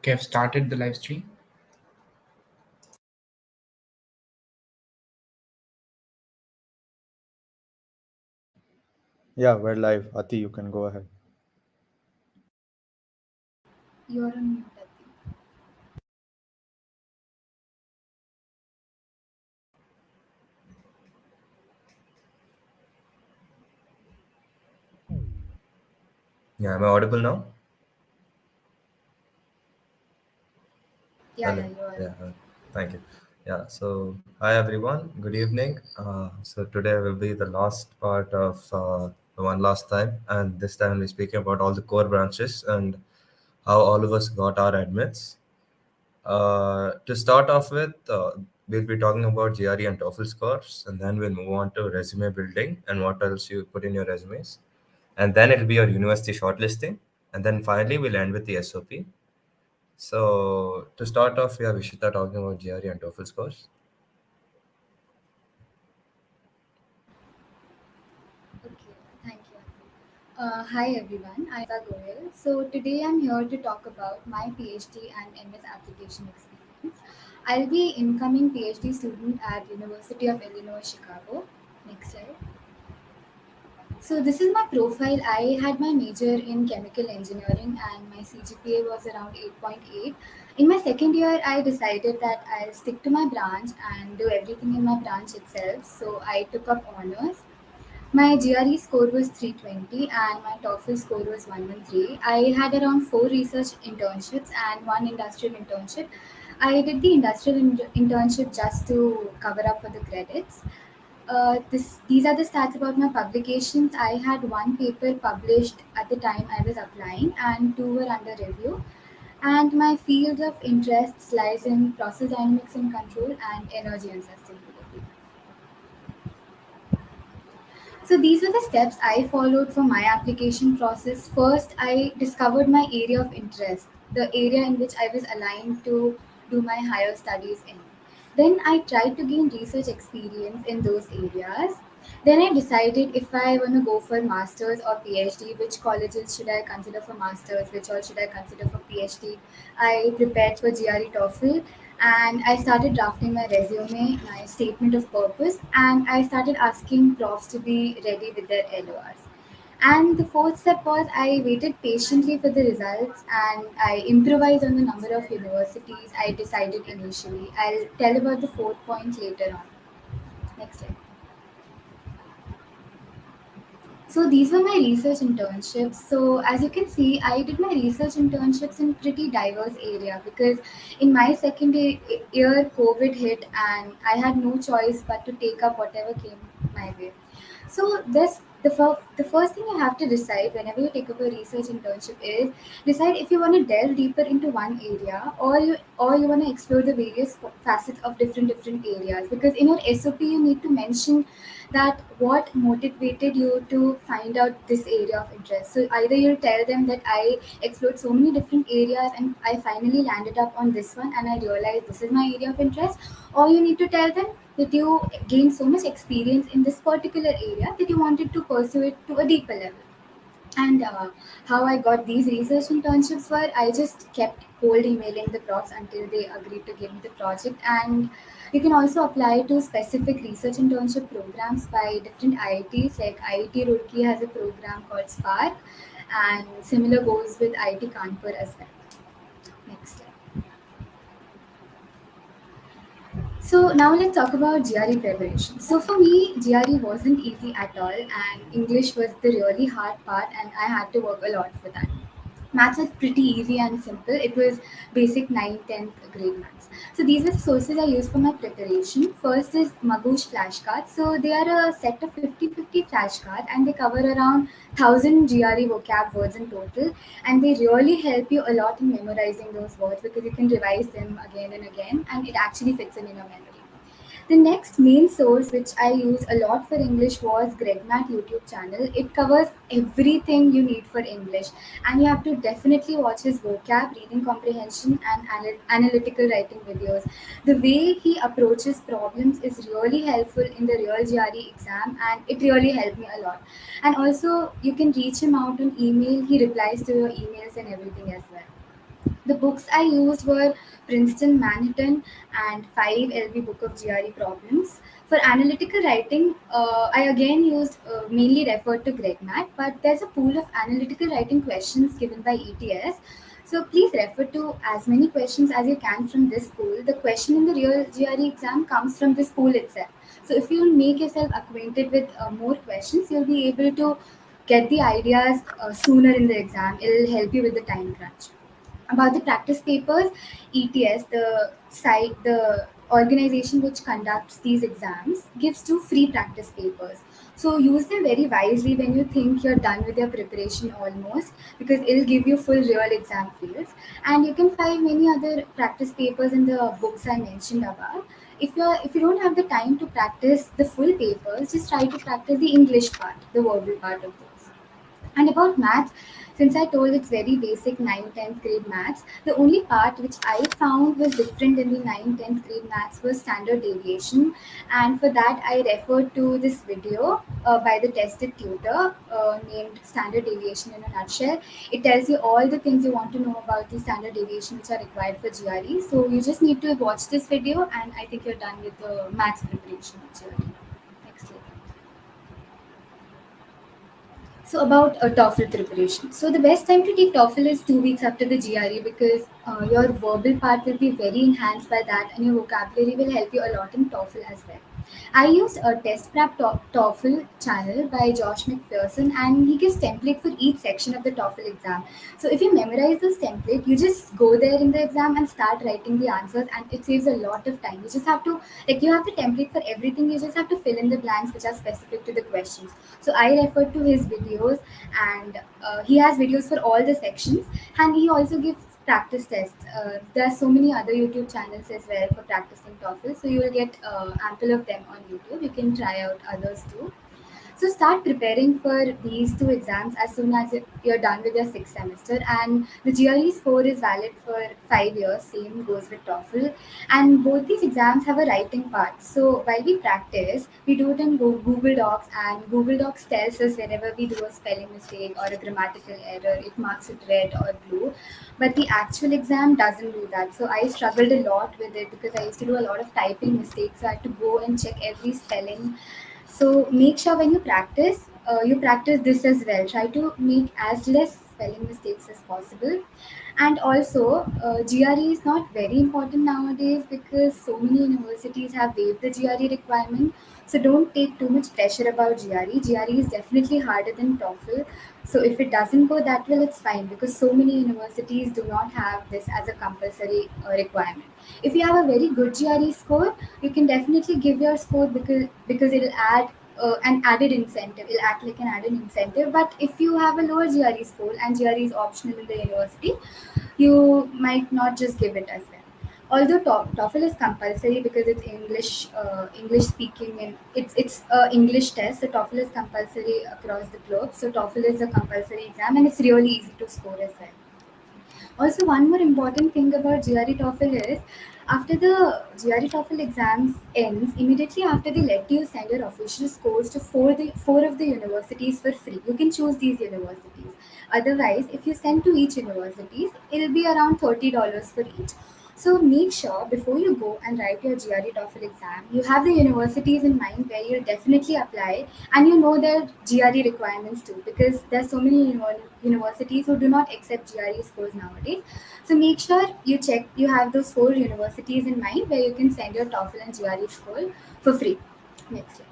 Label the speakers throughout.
Speaker 1: Okay, I've started the live stream.
Speaker 2: Yeah, we're live. Ati, you can go ahead.
Speaker 3: You're on mute, I think.
Speaker 4: Yeah, am I audible now?
Speaker 3: Yeah,
Speaker 4: Hello.
Speaker 3: yeah, you are.
Speaker 4: Yeah, thank you. Yeah, so hi everyone. Good evening. So today will be the last part of the one last time, and this time we're speaking about all the core branches and how all of us got our admits. To start off with, we'll be talking about GRE and TOEFL scores, and then we'll move on to resume building and what else you put in your resumes, and then it'll be your university shortlisting, and then finally we'll end with the SOP. So to start off, we have Ishita talking about GRE and TOEFL scores.
Speaker 3: Okay, thank you. Hi everyone, I'm Goyal. So today I'm here to talk about my PhD and MS application experience. I'll be incoming PhD student at University of Illinois Chicago. Next slide. So this is my profile. I had my major in chemical engineering and my CGPA was around 8.8. In my second year, I decided that I'll stick to my branch and do everything in my branch itself. So I took up honors. My GRE score was 320 and my TOEFL score was 113. I had around 4 research internships and 1 industrial internship. I did the industrial internship just to cover up for the credits. These are the stats about my publications. I had one paper published at the time I was applying, and two were under review. And my field of interest lies in process dynamics and control and energy and sustainability. So these were the steps I followed for my application process. First, I discovered my area of interest, the area in which I was aligned to do my higher studies in. Then I tried to gain research experience in those areas. Then I decided if I want to go for masters or PhD, which colleges should I consider for masters, which all should I consider for PhD. I prepared for GRE TOEFL and I started drafting my resume, my statement of purpose, and I started asking profs to be ready with their LORs. And the fourth step was I waited patiently for the results and I improvised on the number of universities I decided initially. I'll tell about the fourth point later on. Next slide. So these were my research internships. So as you can see, I did my research internships in pretty diverse area because in my second year, COVID hit and I had no choice but to take up whatever came my way. So the first thing you have to decide whenever you take up a research internship is decide if you want to delve deeper into one area or you want to explore the various facets of different areas, because in your SOP you need to mention that what motivated you to find out this area of interest. So either you'll tell them that I explored so many different areas and I finally landed up on this one and I realized this is my area of interest, or you need to tell them that you gained so much experience in this particular area that you wanted to pursue it to a deeper level. And how I got these research internships were I just kept cold emailing the profs until they agreed to give me the project. And you can also apply to specific research internship programs by different IITs. Like IIT Roorkee has a program called Spark, and similar goes with IIT Kanpur as well. Next slide. So now let's talk about GRE preparation. So for me, GRE wasn't easy at all, and English was the really hard part, and I had to work a lot for that. Maths was pretty easy and simple. It was basic 9th, 10th grade maths. So these were the sources I used for my preparation. First is Magoosh flashcards. So they are a set of 50-50 flashcards and they cover around 1000 GRE vocab words in total. And they really help you a lot in memorizing those words because you can revise them again and again and it actually fits in your memory. The next main source which I used a lot for English was GregMat YouTube channel. It covers everything you need for English, and you have to definitely watch his vocab, reading comprehension, and analytical writing videos. The way he approaches problems is really helpful in the real GRE exam, and it really helped me a lot. And also, you can reach him out on email. He replies to your emails and everything as well. The books I used were Princeton, Manhattan, and 5 LB Book of GRE Problems. For analytical writing, I again used mainly referred to GregMat, but there's a pool of analytical writing questions given by ETS. So please refer to as many questions as you can from this pool. The question in the real GRE exam comes from this pool itself. So if you make yourself acquainted with more questions, you'll be able to get the ideas sooner in the exam. It'll help you with the time crunch. About the practice papers, ETS, the organization which conducts these exams, gives 2 free practice papers. So use them very wisely when you think you're done with your preparation almost, because it'll give you full real exam fields. And you can find many other practice papers in the books I mentioned above. If you don't have the time to practice the full papers, just try to practice the English part, the verbal part of those. And about maths, since I told it's very basic 9th, 10th grade maths, the only part which I found was different in the 9th, 10th grade maths was standard deviation. And for that, I referred to this video by the tested tutor named Standard Deviation in a Nutshell. It tells you all the things you want to know about the standard deviation which are required for GRE. So you just need to watch this video, and I think you're done with the maths preparation of GRE. Next slide. So about TOEFL preparation. So the best time to take TOEFL is 2 weeks after the GRE, because your verbal part will be very enhanced by that, and your vocabulary will help you a lot in TOEFL as well. I used a test prep TOEFL channel by Josh McPherson, and he gives template for each section of the TOEFL exam. So if you memorize this template, you just go there in the exam and start writing the answers, and it saves a lot of time. You just have to, like, you have the template for everything. You just have to fill in the blanks which are specific to the questions. So I referred to his videos, and he has videos for all the sections, and he also gives practice tests. There are so many other YouTube channels as well for practicing TOEFL, so you will get ample of them on YouTube. You can try out others too. So start preparing for these 2 exams as soon as you're done with your 6th semester. And the GRE score is valid for 5 years. Same goes with TOEFL. And both these exams have a writing part. So while we practice, we do it in Google Docs, and Google Docs tells us whenever we do a spelling mistake or a grammatical error, it marks it red or blue. But the actual exam doesn't do that. So I struggled a lot with it because I used to do a lot of typing mistakes. So I had to go and check every spelling. So make sure when you practice this as well. Try to make as less spelling mistakes as possible. And also, GRE is not very important nowadays because so many universities have waived the GRE requirement. So don't take too much pressure about GRE. GRE is definitely harder than TOEFL. So if it doesn't go that well, it's fine, because so many universities do not have this as a compulsory requirement. If you have a very good GRE score, you can definitely give your score, because it'll add an added incentive. It'll act like an added incentive. But if you have a lower GRE score and GRE is optional in the university, you might not just give it as well. Although TOEFL is compulsory because it's English speaking, and it's a English test. So TOEFL is compulsory across the globe. So TOEFL is a compulsory exam, and it's really easy to score as well. Also, one more important thing about GRE TOEFL is, after the GRE TOEFL exams ends, immediately after they let you send your official scores to four of the universities for free. You can choose these universities. Otherwise, if you send to each universities, it'll be around $30 for each. So make sure before you go and write your GRE TOEFL exam, you have the universities in mind where you'll definitely apply, and you know their GRE requirements too, because there's so many universities who do not accept GRE scores nowadays. So make sure you have those 4 universities in mind where you can send your TOEFL and GRE score for free. Next slide.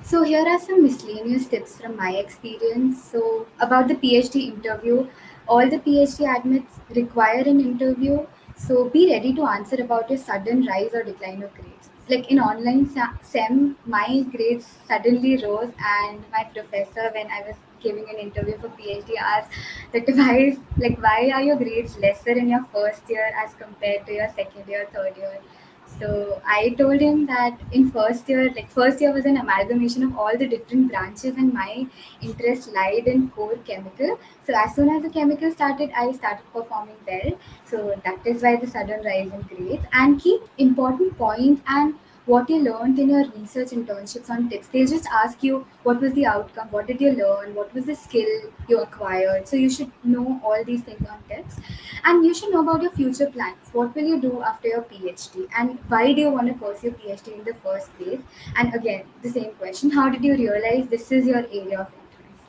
Speaker 3: So here are some miscellaneous tips from my experience. So about the PhD interview, all the PhD admits require an interview. So be ready to answer about your sudden rise or decline of grades. Like in online SEM, my grades suddenly rose, and my professor, when I was giving an interview for PhD, asked that why are your grades lesser in your first year as compared to your second year, third year. So I told him that in first year was an amalgamation of all the different branches, and my interest lied in core chemical. So as soon as the chemical started, I started performing well. So that is why the sudden rise in grades. And keep important points and what you learned in your research internships on tips. They'll just ask you what was the outcome, what did you learn, what was the skill you acquired. So you should know all these things on tips. And you should know about your future plans. What will you do after your PhD? And why do you want to pursue PhD in the first place? And again, the same question, how did you realize this is your area of interest?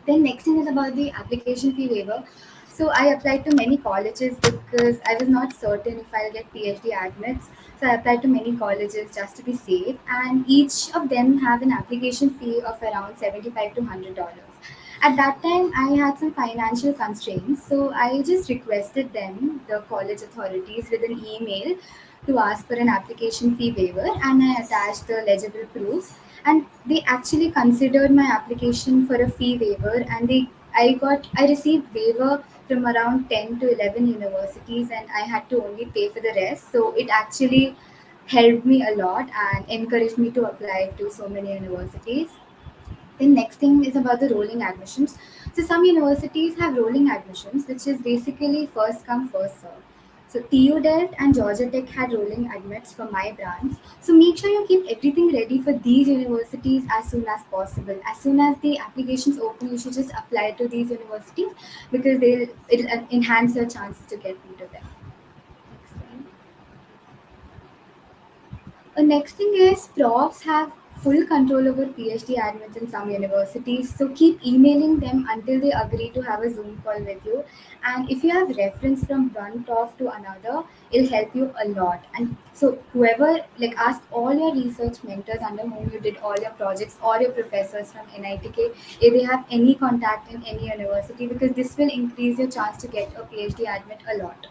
Speaker 3: Then next thing is about the application fee waiver. So I applied to many colleges because I was not certain if I'll get PhD admits. So I applied to many colleges just to be safe, and each of them have an application fee of around $75 to $100. At that time, I had some financial constraints, so I just requested them, the college authorities, with an email to ask for an application fee waiver, and I attached the legible proofs, and they actually considered my application for a fee waiver, and I received waiver from around 10 to 11 universities, and I had to only pay for the rest. So it actually helped me a lot and encouraged me to apply to so many universities. Then next thing is about the rolling admissions. So some universities have rolling admissions, which is basically first come first serve. So TU Delft and Georgia Tech had rolling admits for my branch. So make sure you keep everything ready for these universities as soon as possible. As soon as the applications open, you should just apply to these universities because it'll enhance your chances to get into them. Next thing. Next thing is profs have full control over PhD admits in some universities. So keep emailing them until they agree to have a Zoom call with you. And if you have reference from one prof to another, it'll help you a lot. And so whoever, like, ask all your research mentors under whom you did all your projects or your professors from NITK if they have any contact in any university, because this will increase your chance to get a PhD admit a lot.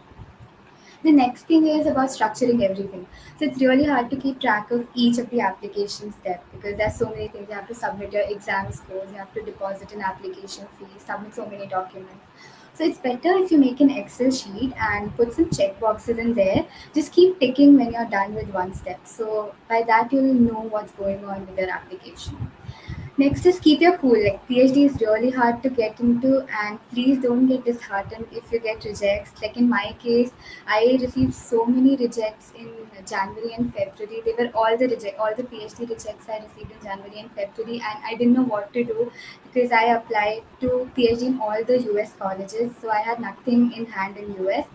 Speaker 3: The next thing is about structuring everything. So it's really hard to keep track of each of the application step because there's so many things. You have to submit your exam scores, you have to deposit an application fee, submit so many documents. So it's better if you make an Excel sheet and put some check boxes in there. Just keep ticking when you're done with one step. So by that you'll know what's going on with your application. Next is keep your cool. Like PhD is really hard to get into, and please don't get disheartened if you get rejects. Like in my case, I received so many rejects in January and February. They were all the PhD rejects I received in January and February, and I didn't know what to do because I applied to PhD in all the US colleges, so I had nothing in hand in US.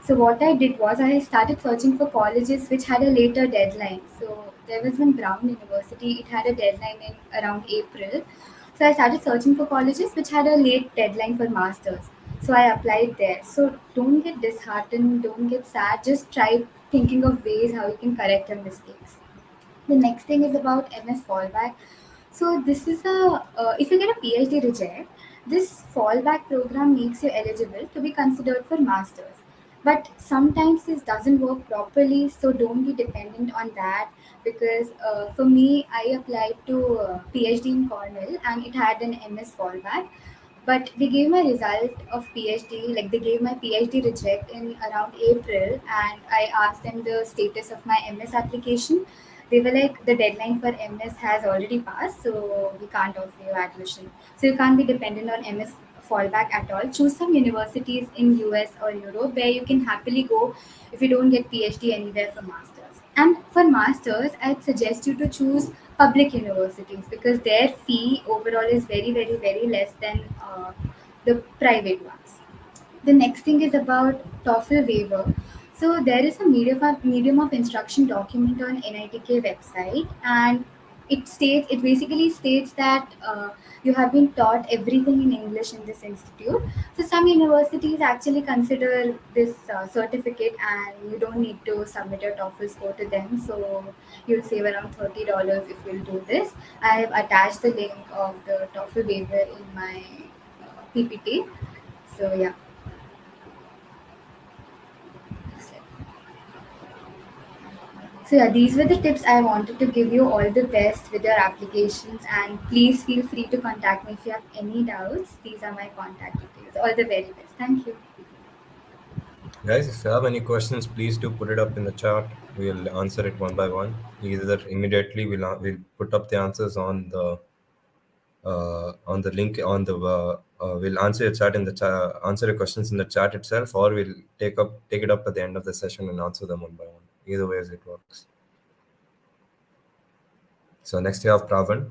Speaker 3: So what I did was I started searching for colleges which had a later deadline. So there was one Brown University, it had a deadline in around April. So I started searching for colleges which had a late deadline for masters. So I applied there. So don't get disheartened, don't get sad, just try thinking of ways how you can correct your mistakes. The next thing is about MS fallback. So this is if you get a PhD reject, this fallback program makes you eligible to be considered for masters. But sometimes this doesn't work properly, so don't be dependent on that. Because for me, I applied to PhD in Cornell, and it had an MS fallback. But they gave my result of PhD, like they gave my PhD reject in around April, and I asked them the status of my MS application. They were like, the deadline for MS has already passed, so we can't offer you admission. So you can't be dependent on MS fallback at all. Choose some universities in US or Europe where you can happily go if you don't get PhD anywhere for masters. And for masters, I'd suggest you to choose public universities because their fee overall is very, very, very less than the private ones. The next thing is about TOEFL waiver. So there is a medium of instruction document on NITK website, and it basically states that you have been taught everything in English in this institute. So some universities actually consider this certificate, and you don't need to submit your TOEFL score to them. So you'll save around $30 if you'll do this. I have attached the link of the TOEFL waiver in my PPT. So yeah. So yeah, these were the tips I wanted to give you. All the best with your applications, and please feel free to contact me if you have any doubts. These are my contact details. All the very best. Thank you.
Speaker 4: Guys, if you have any questions, please do put it up in the chat. We'll answer it one by one. Either immediately we'll put up the answers on the link on the we'll answer your chat in the answer your questions in the chat itself, or we'll take it up at the end of the session and answer them one by one. Either way as it works. So next we have Pravan.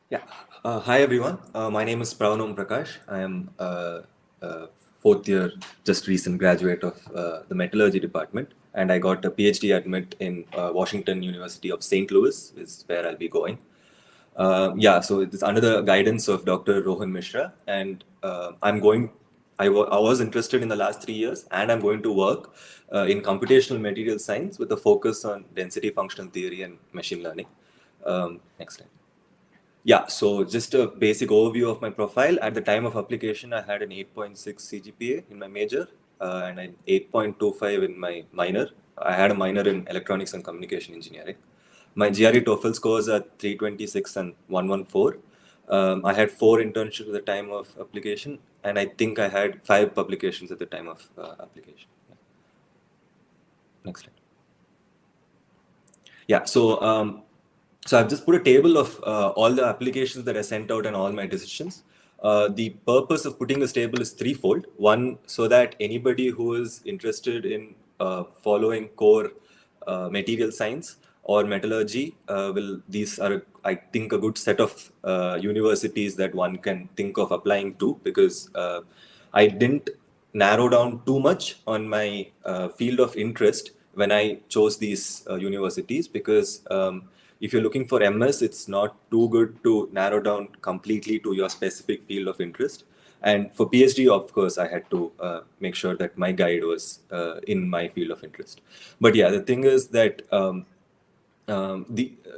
Speaker 1: Yeah. Hi, everyone. My name is Pravan Omprakash. I am fourth year, just recent graduate of the Metallurgy department, and I got a PhD admit in Washington University of St. Louis, is where I'll be going. So it's under the guidance of Dr. Rohan Mishra, and I was interested in the last 3 years, and I'm going to work in computational material science with a focus on density functional theory and machine learning. Next slide. Yeah, so just a basic overview of my profile. At the time of application, I had an 8.6 CGPA in my major and an 8.25 in my minor. I had a minor in electronics and communication engineering. My GRE Toefl scores are 326 and 114. I had 4 internships at the time of application, and I think I had 5 publications at the time of application. Yeah. Next slide. Yeah, so I've just put a table of all the applications that I sent out and all my decisions. The purpose of putting this table is threefold. One, so that anybody who is interested in following core material science or metallurgy these are, I think, a good set of universities that one can think of applying to, because I didn't narrow down too much on my field of interest when I chose these universities, because if you're looking for MS, it's not too good to narrow down completely to your specific field of interest. And for PhD, of course, I had to make sure that my guide was in my field of interest. But yeah, the thing is that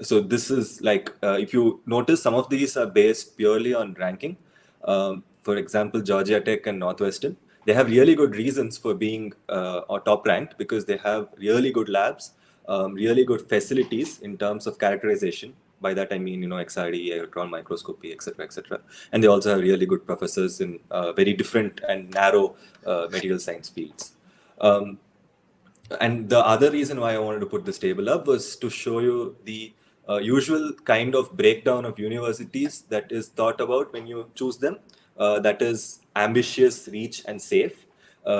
Speaker 1: so this is like, if you notice, some of these are based purely on ranking. For example, Georgia Tech and Northwestern, they have really good reasons for being or top ranked, because they have really good labs, really good facilities in terms of characterization. By that I mean, XRD, electron microscopy, etc., etc. And they also have really good professors in very different and narrow material science fields. And the other reason why I wanted to put this table up was to show you the usual kind of breakdown of universities that is thought about when you choose them. That is ambitious, reach, and safe.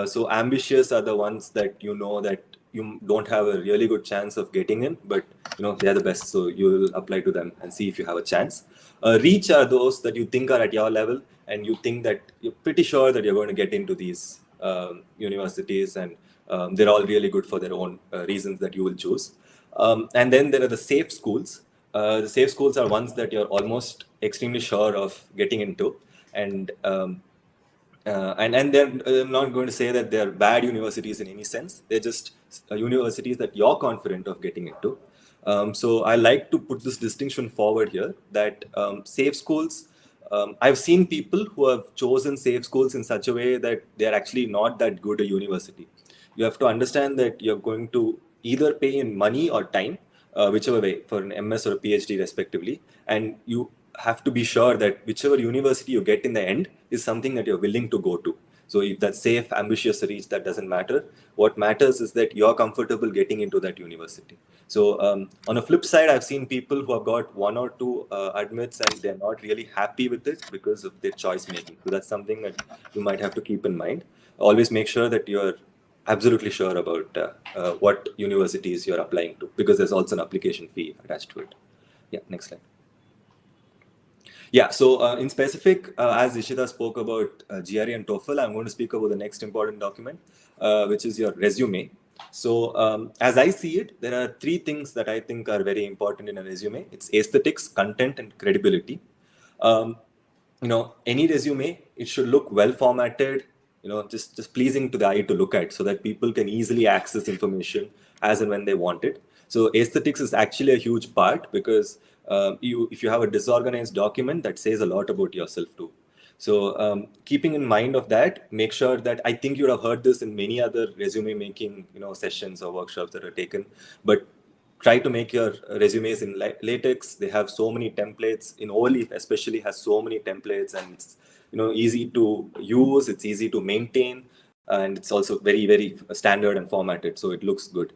Speaker 1: So ambitious are the ones that that you don't have a really good chance of getting in, but they're the best, so you will apply to them and see if you have a chance. Reach are those that you think are at your level, and you think that you're pretty sure that you're going to get into these universities, and they're all really good for their own reasons that you will choose. And then there are the safe schools. The safe schools are ones that you're almost extremely sure of getting into, and they're I'm not going to say that they're bad universities in any sense. They're just universities that you're confident of getting into. So I like to put this distinction forward here, that safe schools, I've seen people who have chosen safe schools in such a way that they're actually not that good a university. You have to understand that you're going to either pay in money or time, whichever way, for an MS or a PhD respectively, and you have to be sure that whichever university you get in the end is something that you're willing to go to. So if that's safe, ambitious, reach, that doesn't matter. What matters is that you're comfortable getting into that university. So on a flip side, I've seen people who have got 1 or 2 admits and they're not really happy with it because of their choice making. So that's something that you might have to keep in mind. Always make sure that you're absolutely sure about what universities you're applying to, because there's also an application fee attached to it. Yeah, next slide. Yeah, so in specific, as Ishita spoke about Gre and Toefl, I'm going to speak about the next important document, which is your resume. So as I see it, there are 3 things that I think are very important in a resume. It's aesthetics, content, and credibility. Any resume, it should look well formatted, just pleasing to the eye to look at, so that people can easily access information as and when they want it. So aesthetics is actually a huge part, because if you have a disorganized document, that says a lot about yourself too. So keeping in mind of that, make sure that, I think you would have heard this in many other resume making sessions or workshops that are taken, but try to make your resumes in latex. They have so many templates. In Oleaf especially has so many templates, and it's easy to use, it's easy to maintain, and it's also very, very standard and formatted, so it looks good.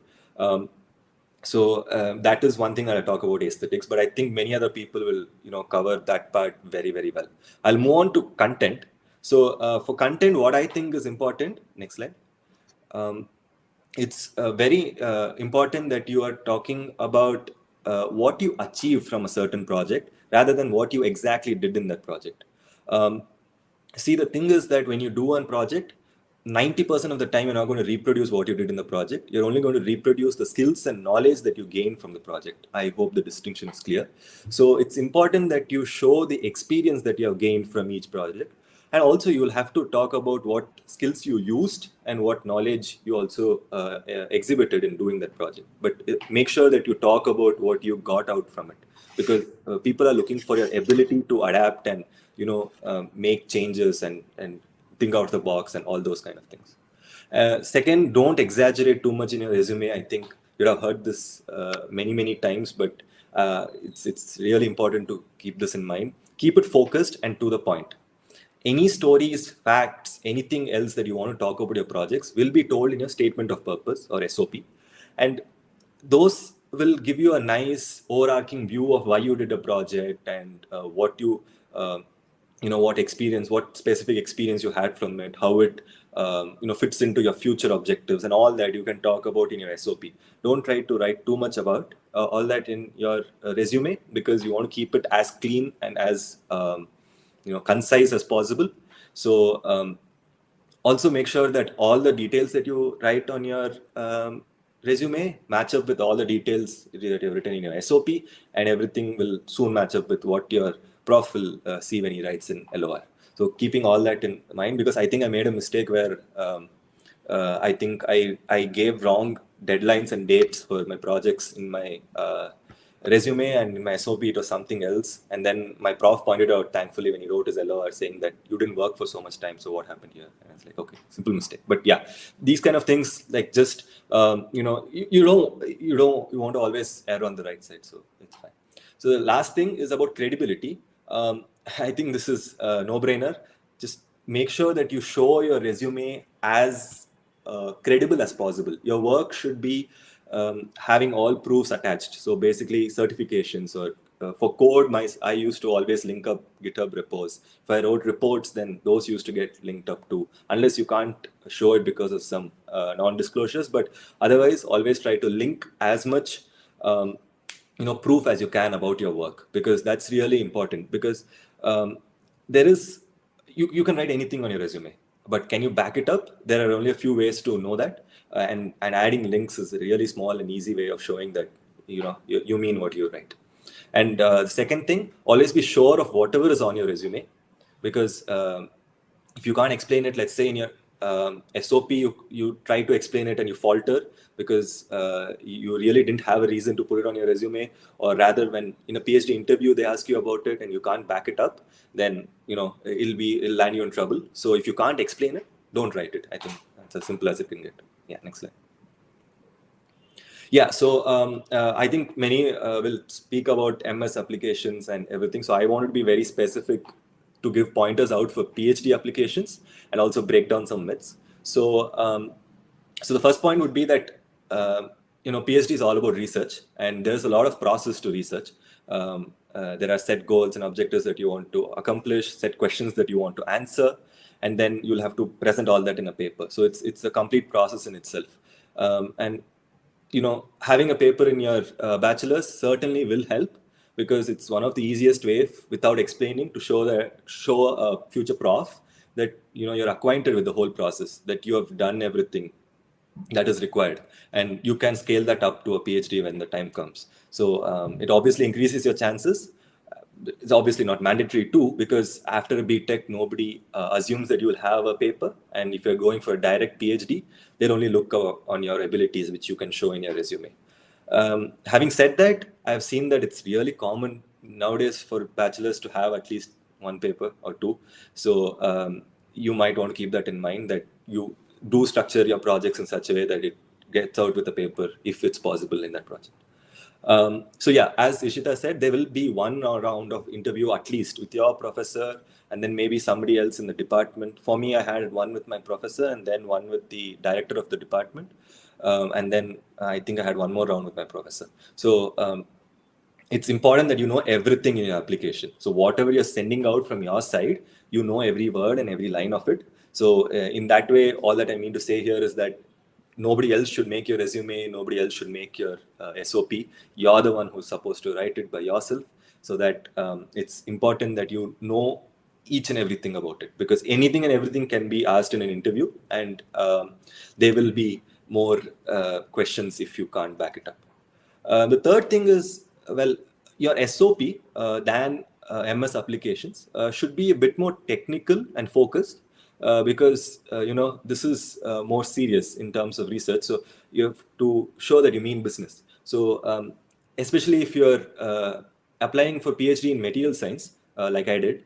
Speaker 1: So that is one thing that I talk about aesthetics, but I think many other people will cover that part very, very well. I'll move on to content. So for content, what I think is important, next slide. It's very important that you are talking about what you achieved from a certain project rather than what you exactly did in that project. See, the thing is that when you do one project, 90% of the time you're not going to reproduce what you did in the project. You're only going to reproduce the skills and knowledge that you gain from the project. I hope the distinction is clear. So it's important that you show the experience that you have gained from each project. And also you will have to talk about what skills you used and what knowledge you also exhibited in doing that project. But make sure that you talk about what you got out from it, because people are looking for your ability to adapt and make changes and think out of the box and all those kind of things. Second, don't exaggerate too much in your resume. I think you have heard this many times, but it's really important to keep this in mind. Keep it focused and to the point. Any stories, facts, anything else that you want to talk about your projects will be told in your statement of purpose or SOP. And those will give you a nice overarching view of why you did a project and what you, what experience, what specific experience you had from it, how it, fits into your future objectives and all that you can talk about in your SOP. Don't try to write too much about all that in your resume, because you want to keep it as clean and as concise as possible. So also make sure that all the details that you write on your resume match up with all the details that you've written in your SOP, and everything will soon match up with what your prof will see when he writes in LOR. So keeping all that in mind, because I think I made a mistake where I think I gave wrong deadlines and dates for my projects in my resume, and in my SOP it was something else. And then my prof pointed out, thankfully, when he wrote his LOR, saying that you didn't work for so much time, so what happened here? And I was like, okay, simple mistake. But yeah, these kind of things, like just you want to always err on the right side, so it's fine. So the last thing is about credibility. I think this is a no-brainer. Just make sure that you show your resume as credible as possible. Your work should be having all proofs attached. So basically certifications, or for code, I used to always link up GitHub repos. If I wrote reports, then those used to get linked up too, unless you can't show it because of some non-disclosures. But otherwise, always try to link as much proof as you can about your work, because that's really important. Because there is, you can write anything on your resume, but can you back it up? There are only a few ways to know that. And adding links is a really small and easy way of showing that you mean what you write. And the second thing, always be sure of whatever is on your resume, because if you can't explain it, let's say in your SOP, you try to explain it and you falter because you really didn't have a reason to put it on your resume, or rather when in a PhD interview they ask you about it and you can't back it up, then it'll land you in trouble. So if you can't explain it, don't write it. I think that's as simple as it can get. Yeah, next slide. Yeah, so I think many will speak about MS applications and everything. So I wanted to be very specific to give pointers out for PhD applications and also break down some myths. So, so the first point would be that PhD is all about research, and there's a lot of process to research. There are set goals and objectives that you want to accomplish, set questions that you want to answer, and then you'll have to present all that in a paper. So it's a complete process in itself. And having a paper in your bachelor's certainly will help, because it's one of the easiest ways, without explaining, to show a future prof that you're acquainted with the whole process, that you have done everything that is required, and you can scale that up to a PhD when the time comes. So it obviously increases your chances. It's obviously not mandatory too, because after a BTech, nobody assumes that you will have a paper. And if you're going for a direct PhD, they'll only look on your abilities, which you can show in your resume. Having said that, I've seen that it's really common nowadays for bachelors to have at least one paper or two. So you might want to keep that in mind, that you do structure your projects in such a way that it gets out with a paper if it's possible in that project. So yeah, as Ishita said, there will be one round of interview at least with your professor, and then maybe somebody else in the department. For me, I had one with my professor and then one with the director of the department. And then I think I had one more round with my professor. So it's important that you know everything in your application. So whatever you're sending out from your side, every word and every line of it. So in that way, all that I mean to say here is that nobody else should make your resume, nobody else should make your SOP. You're the one who's supposed to write it by yourself, so that it's important that you know each and everything about it, because anything and everything can be asked in an interview, and there will be more questions if you can't back it up. The third thing is, well, your SOP than MS applications should be a bit more technical and focused, because this is more serious in terms of research. So you have to show that you mean business. So especially if you're applying for PhD in material science, like I did,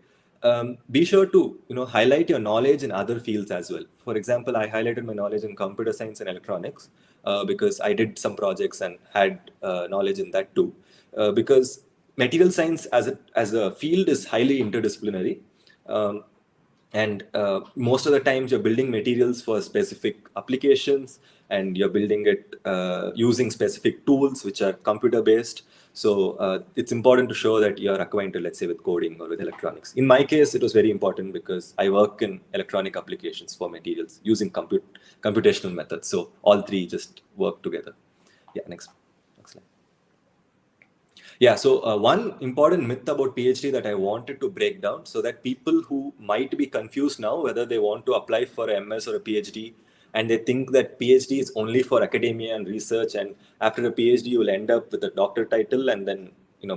Speaker 1: be sure to highlight your knowledge in other fields as well. For example, I highlighted my knowledge in computer science and electronics because I did some projects and had knowledge in that too. Because material science as a field is highly interdisciplinary. And most of the times you're building materials for specific applications, and you're building it using specific tools which are computer based. So it's important to show that you're acquainted, let's say, with coding or with electronics. In my case, it was very important because I work in electronic applications for materials using computational methods. So all three just work together. Yeah, next slide. Yeah, so one important myth about PhD that I wanted to break down, so that people who might be confused now whether they want to apply for a MS or a PhD, and they think that PhD is only for academia and research, and after a PhD you will end up with a doctor title and then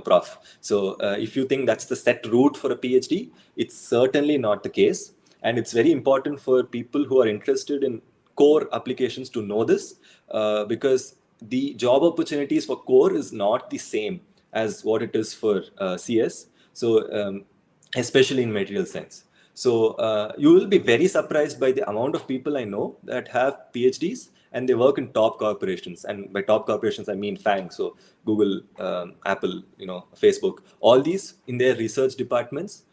Speaker 1: prof. So if you think that's the set route for a PhD, it's certainly not the case. And it's very important for people who are interested in core applications to know this, because the job opportunities for core is not the same as what it is for CS. So especially in material science. So you will be very surprised by the amount of people I know that have PhDs and they work in top corporations. And by top corporations, I mean FANG. So Google, Apple, Facebook, all these in their research departments,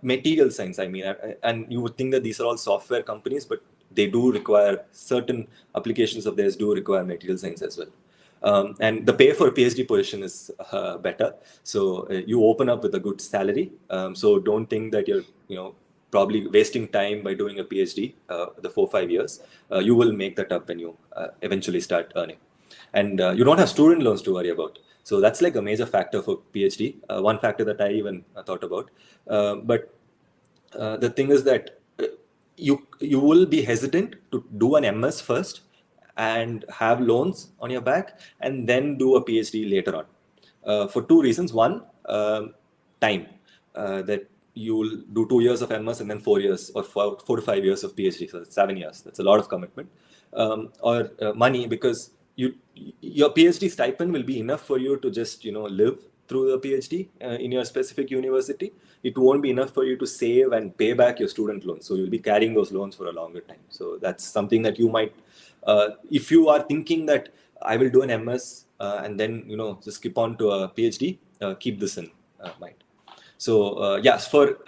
Speaker 1: material science, I mean, and you would think that these are all software companies, but they do require certain applications of theirs do require material science as well. And the pay for a PhD position is better. So you open up with a good salary. So don't think that you're, probably wasting time by doing a PhD, the 4-5 years. You will make that up when you eventually start earning. And you don't have student loans to worry about. So that's like a major factor for PhD. One factor that I even thought about. But the thing is that you will be hesitant to do an MS first and have loans on your back and then do a PhD later on, for two reasons. One, time, that you will do 2 years of MS and then 4 years or 4 to 5 years of PhD. So that's 7 years. That's a lot of commitment. Or money, because your PhD stipend will be enough for you to just live through the PhD in your specific university. It won't be enough for you to save and pay back your student loans. So you'll be carrying those loans for a longer time. So that's something that you might, if you are thinking that I will do an MS and then just skip on to a PhD, keep this in mind. So yes, for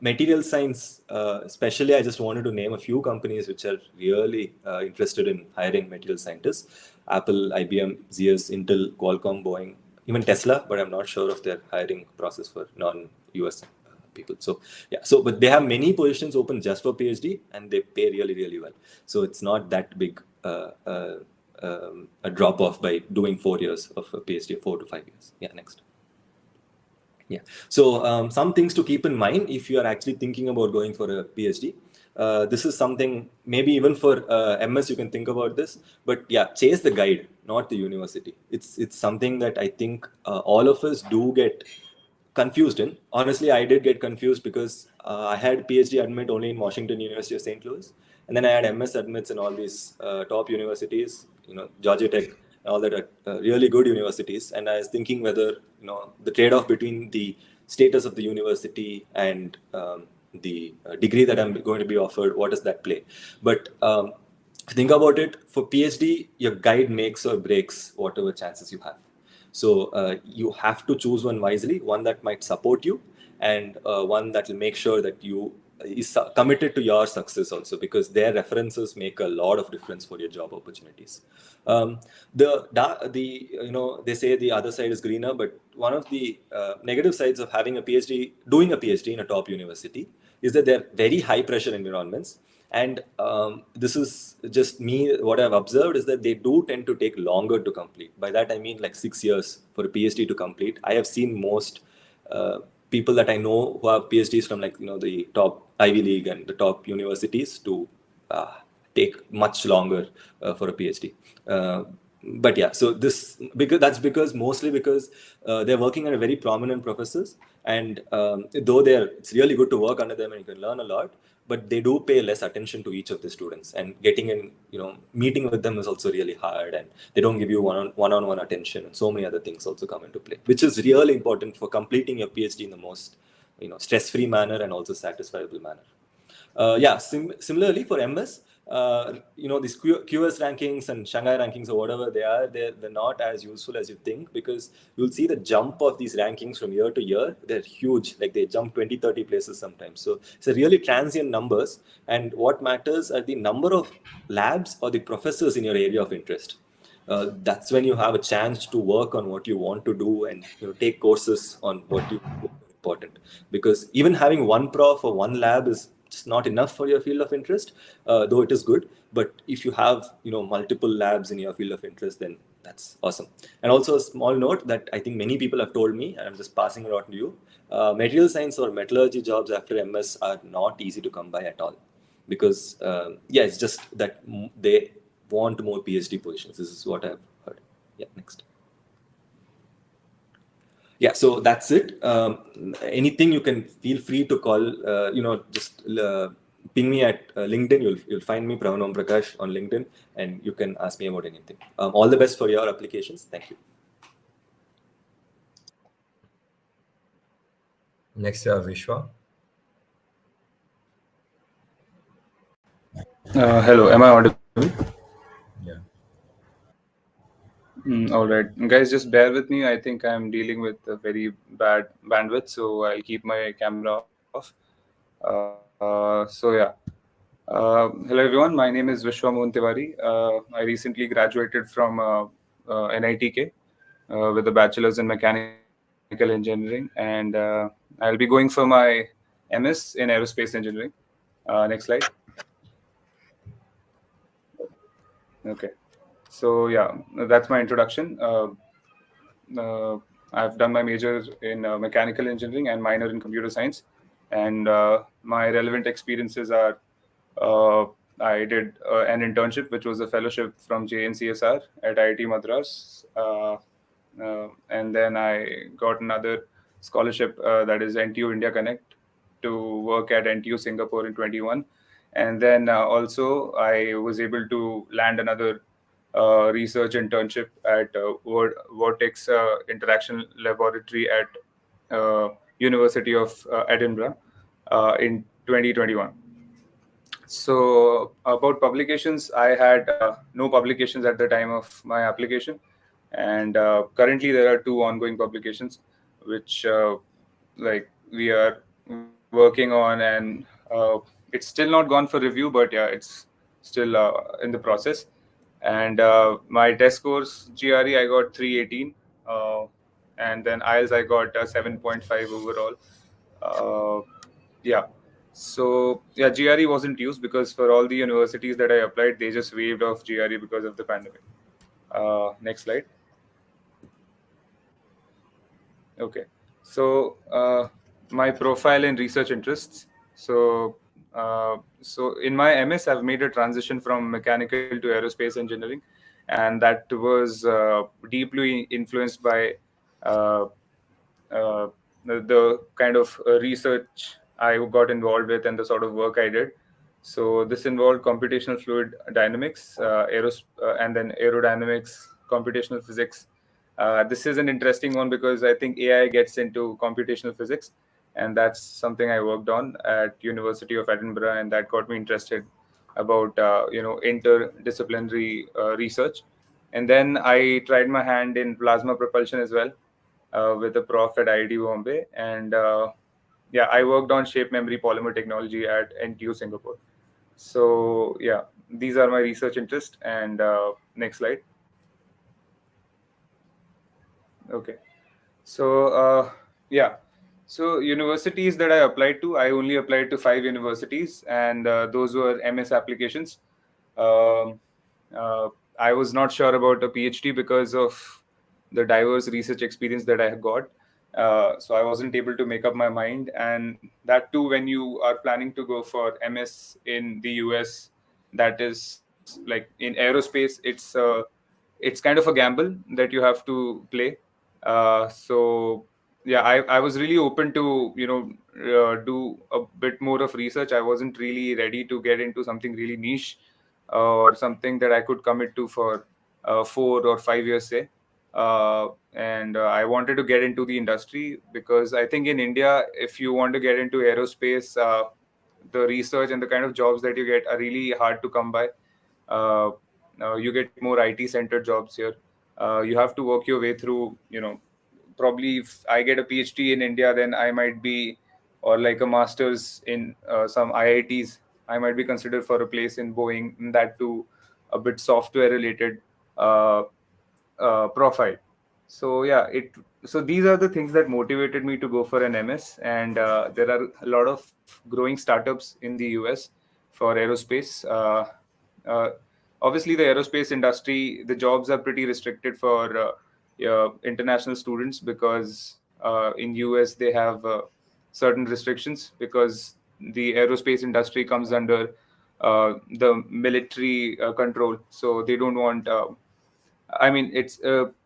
Speaker 1: material science, especially, I just wanted to name a few companies which are really interested in hiring material scientists: Apple, IBM, Zeus, Intel, Qualcomm, Boeing, even Tesla. But I'm not sure of their hiring process for non-US people. So yeah, but they have many positions open just for PhD, and they pay really, really well. So it's not that big a drop off by doing 4 years of a PhD, 4 to 5 years. Yeah, next. Yeah. So some things to keep in mind if you are actually thinking about going for a PhD. This is something maybe even for MS you can think about this, but yeah, chase the guide, not the university. It's something that I think all of us do get confused in. Honestly, I did get confused because I had PhD admit only in Washington University of St. Louis, and then I had MS admits in all these top universities, Georgia Tech, all that are really good universities. And I was thinking whether the trade-off between the status of the university and the degree that I'm going to be offered, what does that play? But think about it, for PhD, your guide makes or breaks whatever chances you have. So you have to choose one wisely, one that might support you, and one that will make sure that you is committed to your success also, because their references make a lot of difference for your job opportunities. They say the other side is greener, but one of the negative sides of having a PhD, doing a PhD in a top university, is that they're very high pressure environments, And this is just me, what I've observed is that they do tend to take longer to complete. By that I mean like 6 years for a PhD to complete. I have seen most people that I know who have PhDs from like, the top Ivy League and the top universities to take much longer for a PhD. But yeah, so that's mostly because they're working under very prominent professors, and though it's really good to work under them and you can learn a lot, but they do pay less attention to each of the students, and getting in, meeting with them is also really hard, and they don't give you one-on-one attention, and so many other things also come into play, which is really important for completing your PhD in the most, stress-free manner and also satisfiable manner. Similarly for MS, these QS rankings and Shanghai rankings or whatever they are, they're not as useful as you think, because you'll see the jump of these rankings from year to year. They're huge, like they jump 20, 30 places sometimes. So it's a really transient numbers, and what matters are the number of labs or the professors in your area of interest. That's when you have a chance to work on what you want to do, and take courses on what you important, because even having one prof or one lab is just not enough for your field of interest, though it is good. But if you have multiple labs in your field of interest, then that's awesome. And also a small note that I think many people have told me, and I'm just passing it on to you: material science or metallurgy jobs after MS are not easy to come by at all, because it's just that they want more PhD positions. This is what I've heard. Yeah, next. Yeah, so that's it. Anything you can feel free to call, just ping me at LinkedIn. You'll find me, Pravan Omprakash, on LinkedIn, and you can ask me about anything. All the best for your applications. Thank you.
Speaker 4: Next, you have Vishwa.
Speaker 5: Hello, am I audible?
Speaker 4: Yeah.
Speaker 5: All right, guys, just bear with me. I think I'm dealing with a very bad bandwidth, so I'll keep my camera off. Hello everyone. My name is Vishwa Mohan Tiwari. I recently graduated from NITK with a bachelor's in mechanical engineering, and I'll be going for my MS in aerospace engineering. Next slide. Okay. So yeah, that's my introduction. I've done my major in mechanical engineering and minor in computer science, and my relevant experiences are I did an internship, which was a fellowship from JNCSR at IIT Madras, and then I got another scholarship that is NTU India Connect to work at NTU Singapore in 21, and then also I was able to land another research internship at Vortex Interaction Laboratory at University of Edinburgh in 2021. So about publications, I had no publications at the time of my application, and currently there are 2 ongoing publications, which we are working on, and it's still not gone for review, but yeah, it's still in the process. And my test scores, GRE, I got 318, and then IELTS I got 7.5 overall. Yeah. So yeah, GRE wasn't used because for all the universities that I applied, they just waived off GRE because of the pandemic. Next slide. Okay. So my profile and research interests. So in my MS, I've made a transition from mechanical to aerospace engineering, and that was deeply influenced by the kind of research I got involved with and the sort of work I did. So this involved computational fluid dynamics, and then aerodynamics, computational physics. This is an interesting one because I think AI gets into computational physics, and that's something I worked on at University of Edinburgh, and that got me interested about interdisciplinary research. And then I tried my hand in plasma propulsion as well with a prof at IIT Bombay, and I worked on shape memory polymer technology at NTU Singapore. So yeah, these are my research interests. And next slide. Okay. So So universities that I applied to, I only applied to 5 universities, and those were MS applications. Um, I was not sure about a PhD because of the diverse research experience that I had got. So I wasn't able to make up my mind, and that too, when you are planning to go for MS in the US, that is like in aerospace, it's kind of a gamble that you have to play. So yeah, I was really open to do a bit more of research. I wasn't really ready to get into something really niche or something that I could commit to for 4 or 5 years, say. And I wanted to get into the industry because I think in India, if you want to get into aerospace, the research and the kind of jobs that you get are really hard to come by. Uh, you get more IT centered jobs here. You have to work your way through, probably if I get a PhD in India, then I might be, or like a master's in some IITs, I might be considered for a place in Boeing, and that too a bit software related uh, profile. So yeah, so these are the things that motivated me to go for an MS, and there are a lot of growing startups in the US for aerospace. Uh, Obviously, the aerospace industry, the jobs are pretty restricted for international students because in US they have certain restrictions because the aerospace industry comes under the military control, so they don't want. I mean, it's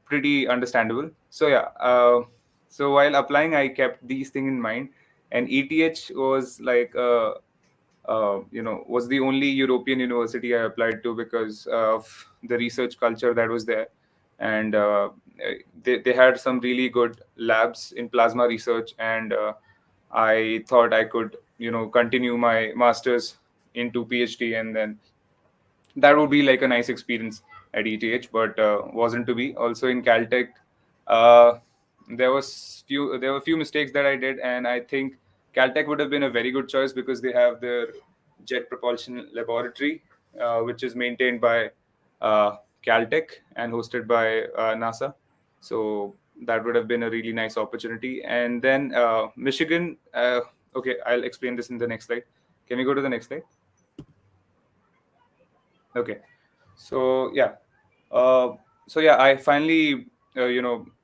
Speaker 5: pretty understandable. So yeah, so while applying, I kept these things in mind, and ETH was like was the only European university I applied to because of the research culture that was there. And they had some really good labs in plasma research. And I thought I could, continue my master's into PhD, and then that would be like a nice experience at ETH, but wasn't to be. Also in Caltech, uh, there were few mistakes that I did, and I think Caltech would have been a very good choice because they have their jet propulsion laboratory, which is maintained by Caltech and hosted by NASA. So that would have been a really nice opportunity. And then Michigan. Okay, I'll explain this in the next slide. Can we go to the next slide? Okay. So yeah, uh, I finally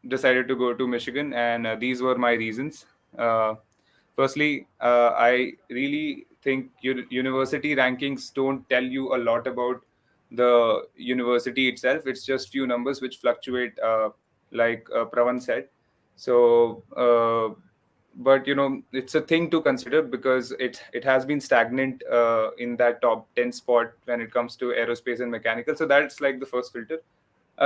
Speaker 5: decided to go to Michigan, and these were my reasons. Uh, Firstly, I really think university rankings don't tell you a lot about the university itself. It's just few numbers which fluctuate, like Pravan said. So, but it's a thing to consider because it has been stagnant in that top 10 spot when it comes to aerospace and mechanical. So that's like the first filter.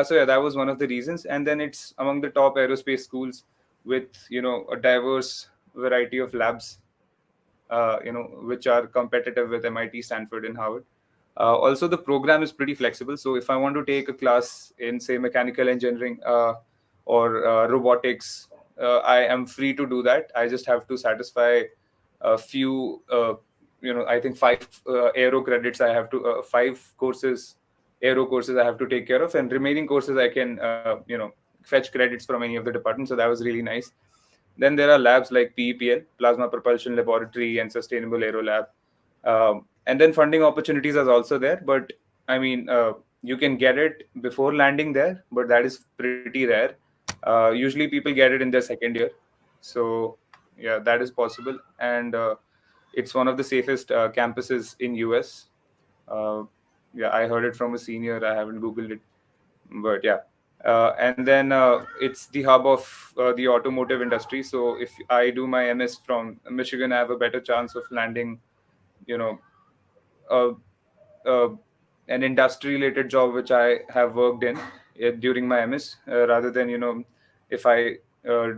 Speaker 5: So yeah, that was one of the reasons. And then it's among the top aerospace schools with a diverse variety of labs, which are competitive with MIT, Stanford, and Harvard. Also, the program is pretty flexible. So if I want to take a class in, say, mechanical engineering or robotics, I am free to do that. I just have to satisfy a few, I think 5 aero credits. I have to 5 courses, aero courses I have to take care of, and remaining courses I can, fetch credits from any of the departments. So that was really nice. Then there are labs like PEPL, Plasma Propulsion Laboratory, and Sustainable Aero Lab. And then funding opportunities are also there. But I mean, you can get it before landing there, but that is pretty rare. Usually people get it in their second year. So yeah, that is possible. And it's one of the safest campuses in US. Yeah, I heard it from a senior. I haven't Googled it, but yeah. And then it's the hub of the automotive industry. So if I do my MS from Michigan, I have a better chance of landing, you know, uh, uh, an industry related job which I have worked in during my MS, rather than if I uh,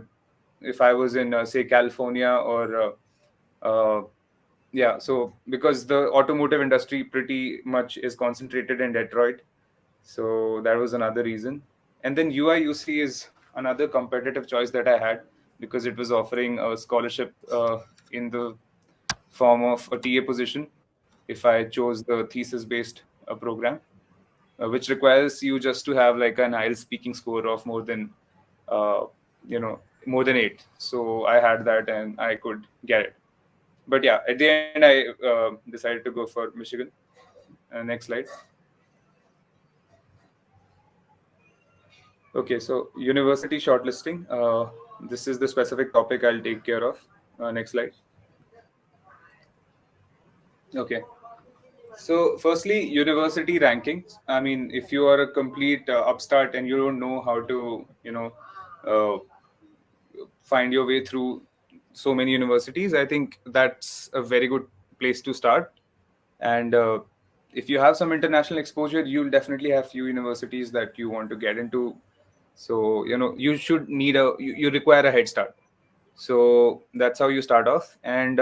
Speaker 5: if I was in say California or yeah. So because the automotive industry pretty much is concentrated in Detroit, so that was another reason. And then UIUC is another competitive choice that I had because it was offering a scholarship in the form of a TA position if I chose the thesis based program, which requires you just to have like an IELTS speaking score of more than, uh, more than 8. So I had that and I could get it. But yeah, at the end, I decided to go for Michigan. Next slide. Okay, so university shortlisting. This is the specific topic I'll take care of. Next slide. Okay. So, firstly, university rankings. I mean, if you are a complete upstart and you don't know how to, uh, find your way through so many universities, I think that's a very good place to start. And if you have some international exposure, you'll definitely have few universities that you want to get into. So, you should need you require a head start. So that's how you start off. And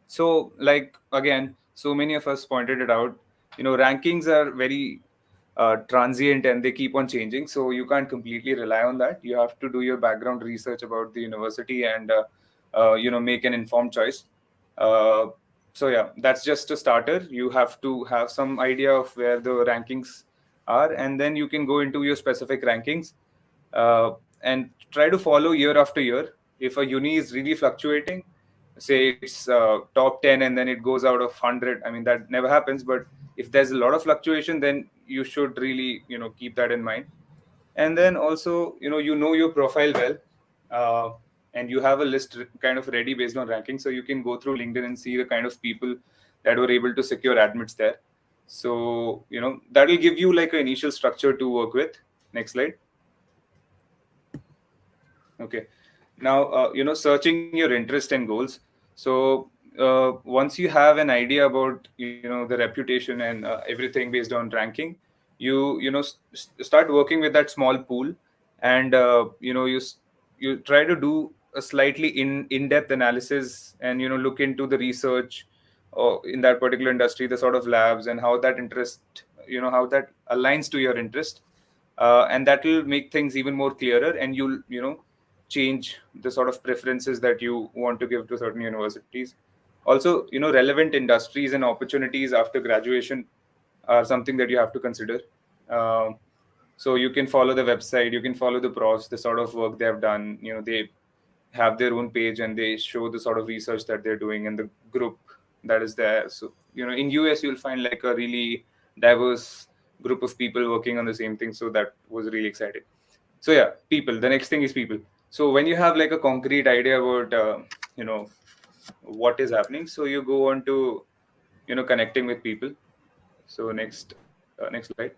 Speaker 5: so, like, again, so many of us pointed it out, rankings are very transient and they keep on changing. So you can't completely rely on that. You have to do your background research about the university and, make an informed choice. Uh, so yeah, that's just a starter. You have to have some idea of where the rankings are, and then you can go into your specific rankings and try to follow year after year. If a uni is really fluctuating, say it's top 10 and then it goes out of 100, I mean, that never happens. But if there's a lot of fluctuation, then you should really, keep that in mind. And then also, you know your profile well, and you have a list kind of ready based on ranking. So you can go through LinkedIn and see the kind of people that were able to secure admits there. So, that will give you like an initial structure to work with. Next slide. Okay. Now, searching your interest and goals. So once you have an idea about, the reputation and everything based on ranking, start working with that small pool, and you try to do a slightly in-depth analysis, and look into the research or in that particular industry, the sort of labs and how that interest, how that aligns to your interest, and that will make things even more clearer, and you'll change the sort of preferences that you want to give to certain universities. Also, relevant industries and opportunities after graduation are something that you have to consider. So you can follow the website, you can follow the profs, the sort of work they have done. They have their own page and they show the sort of research that they're doing and the group that is there. So, in US, you'll find like a really diverse group of people working on the same thing. So that was really exciting. So yeah, people. The next thing is people. So when you have like a concrete idea about, what is happening, so you go on to, connecting with people. So next slide.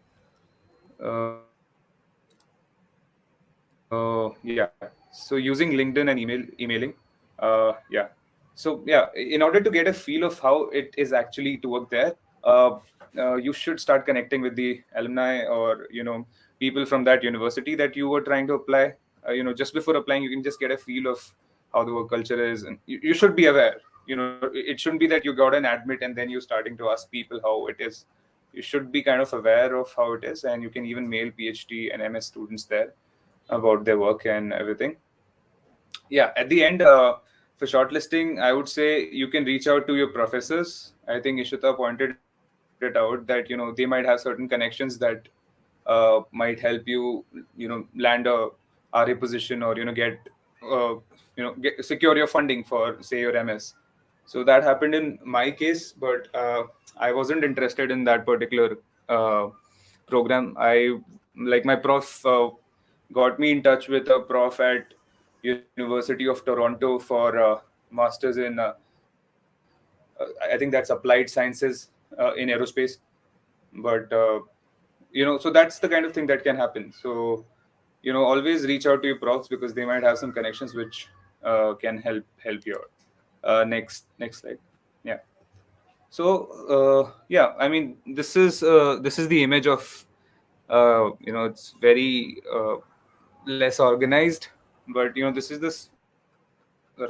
Speaker 5: Yeah. So using LinkedIn and emailing. Yeah. So yeah, in order to get a feel of how it is actually to work there, you should start connecting with the alumni or people from that university that you were trying to apply. Just before applying, you can just get a feel of how the work culture is, and you should be aware. It shouldn't be that you got an admit and then you're starting to ask people how it is. You should be kind of aware of how it is, and you can even mail PhD and MS students there about their work and everything. Yeah, at the end, for shortlisting, I would say you can reach out to your professors. I think Ishita pointed it out that they might have certain connections that might help you, land a RA position, or secure your funding for, say, your MS. So that happened in my case, but I wasn't interested in that particular program. My prof got me in touch with a prof at University of Toronto for masters in I think that's applied sciences in aerospace. But so that's the kind of thing that can happen. So always reach out to your profs because they might have some connections which can help you out. Next slide. Yeah. So yeah, I mean, this is the image of it's very less organized, but this is this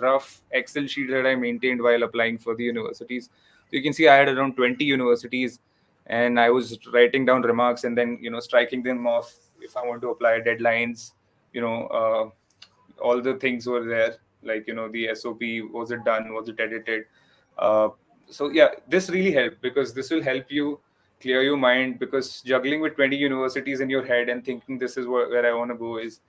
Speaker 5: rough Excel sheet that I maintained while applying for the universities. So you can see I had around 20 universities, and I was writing down remarks and then striking them off if I want to apply, deadlines, all the things were there, like the SOP, was it done, was it edited. uh, so yeah, this really helped because this will help you clear your mind, because juggling with 20 universities in your head and thinking this is where I want to go is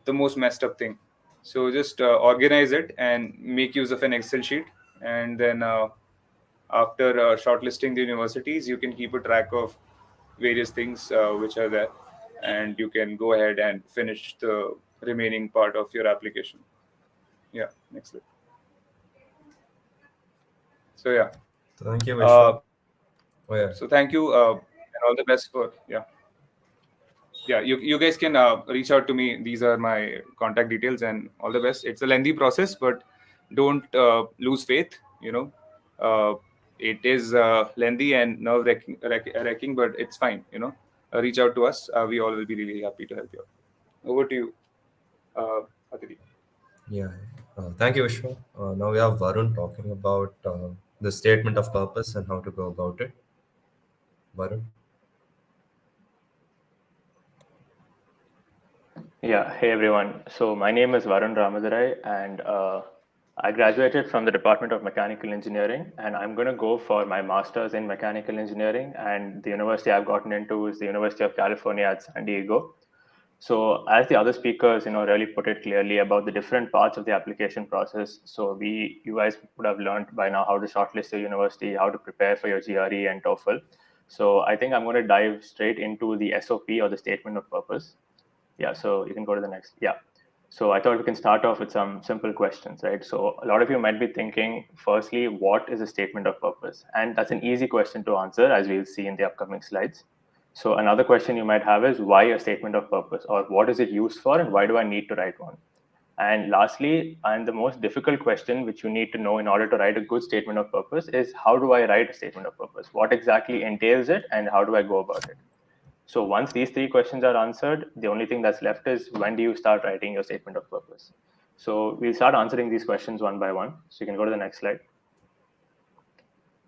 Speaker 5: the most messed up thing. So just organize it and make use of an Excel sheet. And then after shortlisting the universities, you can keep a track of various things which are there. And you can go ahead and finish the remaining part of your application. Yeah, next slide. So yeah.
Speaker 4: Thank you, Vishwa.
Speaker 5: So thank you and all the best for you guys can reach out to me. These are my contact details, and all the best. It's a lengthy process, but don't lose faith. It is lengthy and nerve-wracking, but it's fine. Reach out to us. We all will be really happy to help you out. Over to you, Atideepth.
Speaker 4: Yeah. Thank you, Vishwa. Now we have Varun talking about the statement of purpose and how to go about it. Varun.
Speaker 6: Yeah, hey everyone. So my name is Varun Ramadurai, and I graduated from the Department of Mechanical Engineering, and I'm going to go for my master's in mechanical engineering. And the university I've gotten into is the University of California at San Diego. So as the other speakers, really put it clearly about the different parts of the application process. So you guys would have learned by now how to shortlist your university, how to prepare for your GRE and TOEFL. So I think I'm going to dive straight into the SOP, or the statement of purpose. Yeah, so you can go to the next. Yeah. So I thought we can start off with some simple questions, right? So a lot of you might be thinking, firstly, what is a statement of purpose? And that's an easy question to answer, as we'll see in the upcoming slides. So another question you might have is, why a statement of purpose, or what is it used for, and why do I need to write one? And lastly, and the most difficult question which you need to know in order to write a good statement of purpose is, how do I write a statement of purpose? What exactly entails it, and how do I go about it? So once these three questions are answered, the only thing that's left is, when do you start writing your statement of purpose? So we'll start answering these questions one by one. So you can go to the next slide.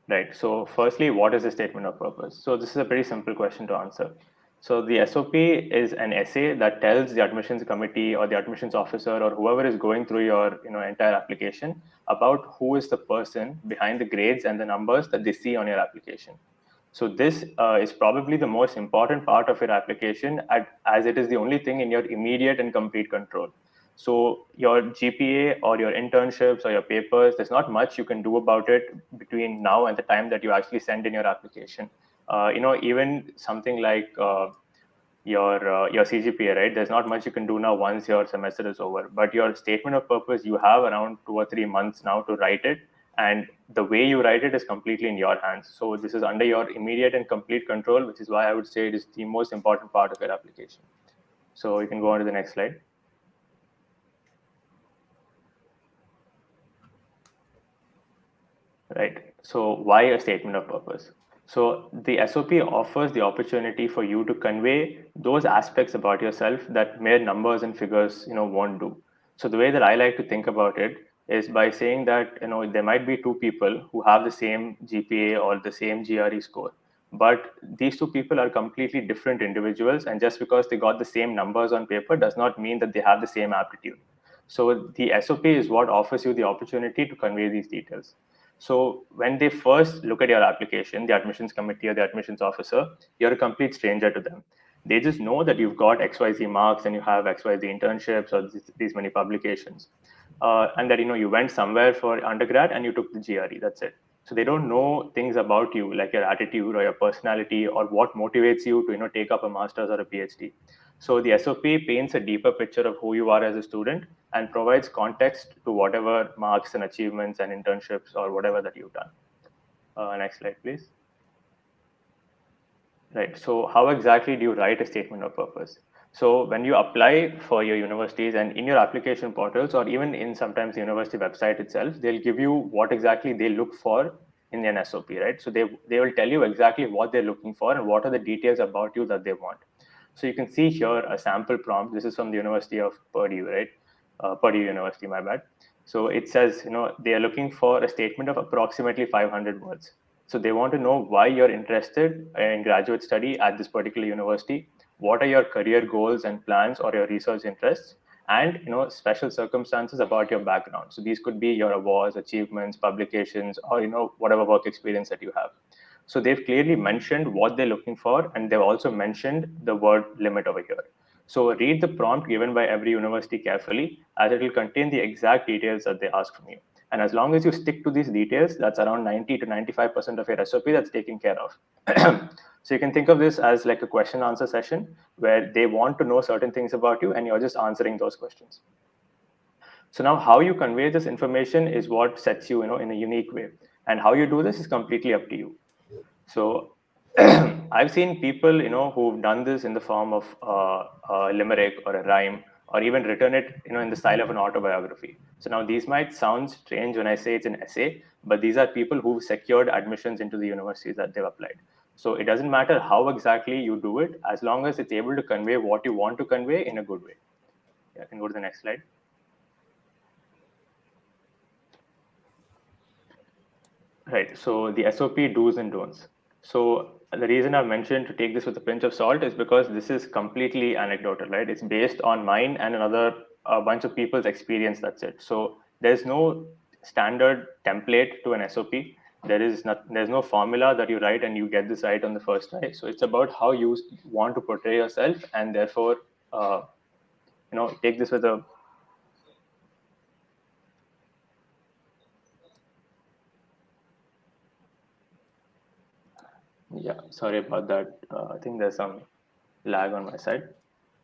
Speaker 6: Right. So firstly, what is a statement of purpose? So this is a pretty simple question to answer. So the SOP is an essay that tells the admissions committee or the admissions officer or whoever is going through your entire application about who is the person behind the grades and the numbers that they see on your application. So this is probably the most important part of your application, as it is the only thing in your immediate and complete control. So your GPA or your internships or your papers, there's not much you can do about it between now and the time that you actually send in your application. Even something like your CGPA, right? There's not much you can do now once your semester is over. But your statement of purpose, you have around 2 or 3 months now to write it. And the way you write it is completely in your hands. So this is under your immediate and complete control, which is why I would say it is the most important part of your application. So you can go on to the next slide. Right. So why a statement of purpose? So the SOP offers the opportunity for you to convey those aspects about yourself that mere numbers and figures, won't do. So the way that I like to think about it is by saying that, there might be two people who have the same GPA or the same GRE score, but these two people are completely different individuals. And just because they got the same numbers on paper does not mean that they have the same aptitude. So the SOP is what offers you the opportunity to convey these details. So when they first look at your application, the admissions committee or the admissions officer, you're a complete stranger to them. They just know that you've got XYZ marks and you have XYZ internships or these many publications. And that, you went somewhere for undergrad and you took the GRE, that's it. So they don't know things about you, like your attitude or your personality or what motivates you to, take up a master's or a PhD. So the SOP paints a deeper picture of who you are as a student and provides context to whatever marks and achievements and internships or whatever that you've done. Next slide, please. Right. So how exactly do you write a statement of purpose? So when you apply for your universities and in your application portals, or even in sometimes the university website itself, they'll give you what exactly they look for in an SOP, right? So they will tell you exactly what they're looking for and what are the details about you that they want. So you can see here a sample prompt. This is from the University of Purdue, right? Purdue University, my bad. So it says, they are looking for a statement of approximately 500 words. So they want to know why you're interested in graduate study at this particular university. What are your career goals and plans or your research interests? And, special circumstances about your background. So these could be your awards, achievements, publications, or, whatever work experience that you have. So they've clearly mentioned what they're looking for, and they've also mentioned the word limit over here. So read the prompt given by every university carefully, as it will contain the exact details that they ask from you. And as long as you stick to these details, that's around 90 to 95% of your SOP that's taken care of. So you can think of this as like a question answer session where they want to know certain things about you and you're just answering those questions. So now how you convey this information is what sets you, in a unique way. And how you do this is completely up to you. So I've seen people, who've done this in the form of a limerick or a rhyme, or even written it, in the style of an autobiography. So now these might sound strange when I say it's an essay, but these are people who've secured admissions into the universities that they've applied. So it doesn't matter how exactly you do it, as long as it's able to convey what you want to convey in a good way. Yeah, I can go to the next slide. Right. So the SOP do's and don'ts. So the reason I've mentioned to take this with a pinch of salt is because this is completely anecdotal, right? It's based on mine and another bunch of people's experience. That's it. So there's no standard template to an SOP. There's no formula that you write and you get this right on the first try. So it's about how you want to portray yourself, and therefore, take this with a Yeah, sorry about that. I think there's some lag on my side.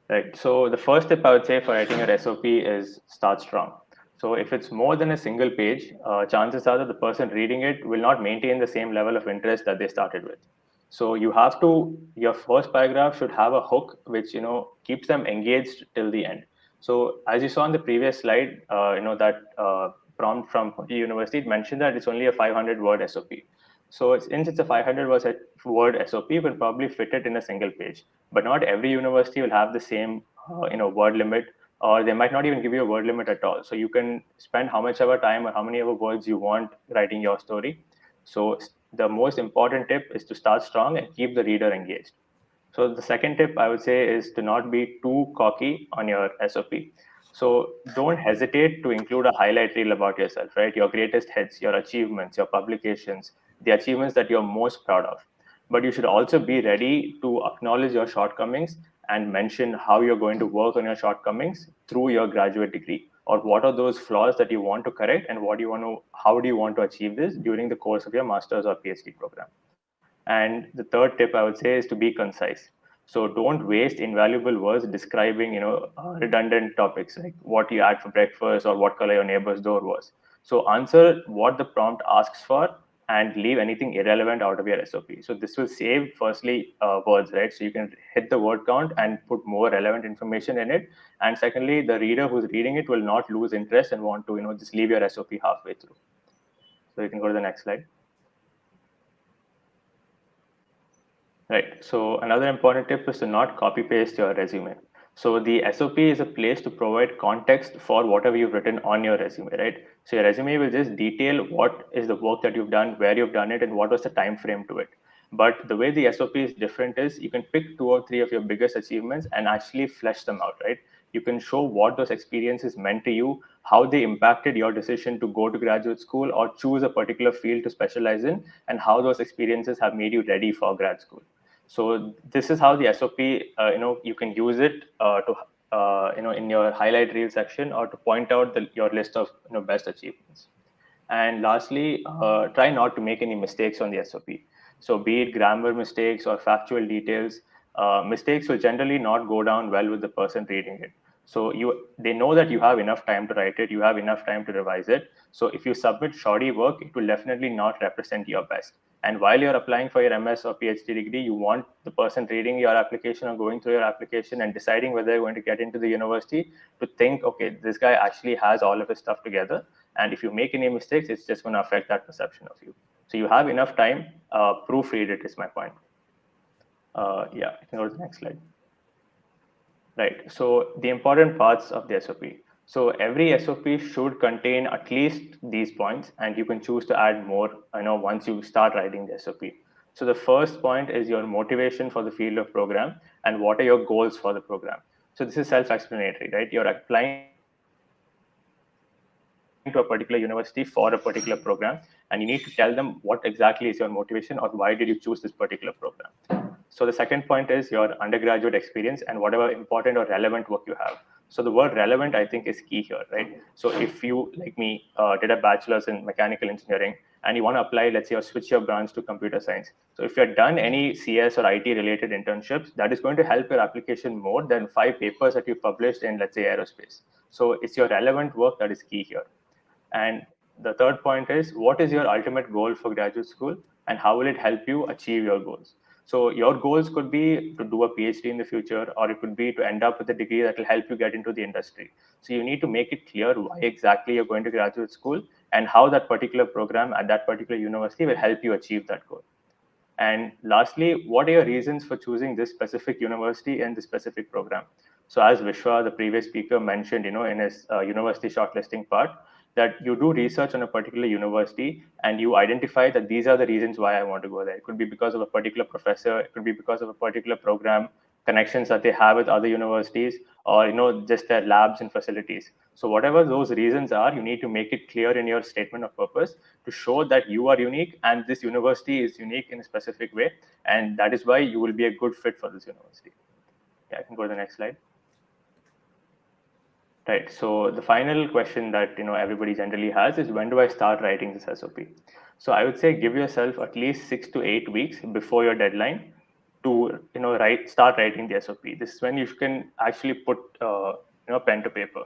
Speaker 6: Right. So the first tip I would say for writing your SOP is start strong. So if it's more than a single page, chances are that the person reading it will not maintain the same level of interest that they started with. So your first paragraph should have a hook which keeps them engaged till the end. So as you saw on the previous slide, that prompt from University, it mentioned that it's only a 500-word SOP. So since it's a 500-word SOP, you can probably fit it in a single page. But not every university will have the same, word limit, or they might not even give you a word limit at all. So you can spend how much ever time or how many ever words you want writing your story. So the most important tip is to start strong and keep the reader engaged. So the second tip I would say is to not be too cocky on your SOP. So don't hesitate to include a highlight reel about yourself, right? Your greatest hits, your achievements, your publications, the achievements that you're most proud of. But you should also be ready to acknowledge your shortcomings and mention how you're going to work on your shortcomings through your graduate degree, or what are those flaws that you want to correct, and how do you want to achieve this during the course of your master's or PhD program. And the third tip I would say is to be concise. So don't waste invaluable words describing, redundant topics like what you had for breakfast or what color your neighbor's door was. So answer what the prompt asks for and leave anything irrelevant out of your SOP. So this will save, firstly, words, right? So you can hit the word count and put more relevant information in it. And secondly, the reader who's reading it will not lose interest and want to, just leave your SOP halfway through. So you can go to the next slide. Right. So another important tip is to not copy paste your resume. So the SOP is a place to provide context for whatever you've written on your resume, right? So your resume will just detail what is the work that you've done, where you've done it, and what was the time frame to it. But the way the SOP is different is you can pick 2 or 3 of your biggest achievements and actually flesh them out, right? You can show what those experiences meant to you, how they impacted your decision to go to graduate school or choose a particular field to specialize in, and how those experiences have made you ready for grad school. So this is how the SOP, you can use it in your highlight reel section, or to point out your list of best achievements. And lastly, try not to make any mistakes on the SOP. So be it grammar mistakes or factual details, mistakes will generally not go down well with the person reading it. So they know that you have enough time to write it, you have enough time to revise it. So if you submit shoddy work, it will definitely not represent your best. And while you're applying for your MS or PhD degree, you want the person reading your application or going through your application and deciding whether they're going to get into the university to think, okay, this guy actually has all of his stuff together. And if you make any mistakes, it's just going to affect that perception of you. So you have enough time. Proofread it is my point. Yeah, you can go to the next slide. Right. So the important parts of the SOP. So every SOP should contain at least these points, and you can choose to add more, once you start writing the SOP. So the first point is your motivation for the field of program and what are your goals for the program. So this is self-explanatory, right? You're applying to a particular university for a particular program, and you need to tell them what exactly is your motivation or why did you choose this particular program. So the second point is your undergraduate experience and whatever important or relevant work you have. So the word relevant, I think, is key here, right? So if you, like me, did a bachelor's in mechanical engineering and you want to apply, let's say, or switch your branch to computer science. So if you've done any CS or IT related internships, that is going to help your application more than 5 papers that you published in, let's say, aerospace. So it's your relevant work that is key here. And the third point is, what is your ultimate goal for graduate school and how will it help you achieve your goals? So your goals could be to do a PhD in the future, or it could be to end up with a degree that will help you get into the industry. So you need to make it clear why exactly you're going to graduate school and how that particular program at that particular university will help you achieve that goal. And lastly, what are your reasons for choosing this specific university and this specific program? So as Vishwa, the previous speaker, mentioned, in his university shortlisting part, that you do research on a particular university and you identify that these are the reasons why I want to go there. It could be because of a particular professor, it could be because of a particular program, connections that they have with other universities, or just their labs and facilities. So whatever those reasons are, you need to make it clear in your statement of purpose to show that you are unique and this university is unique in a specific way, and that is why you will be a good fit for this university. Yeah, I can go to the next slide. Right. So the final question that everybody generally has is, when do I start writing this SOP? So I would say give yourself at least 6 to 8 weeks before your deadline to start writing the SOP. This is when you can actually put pen to paper.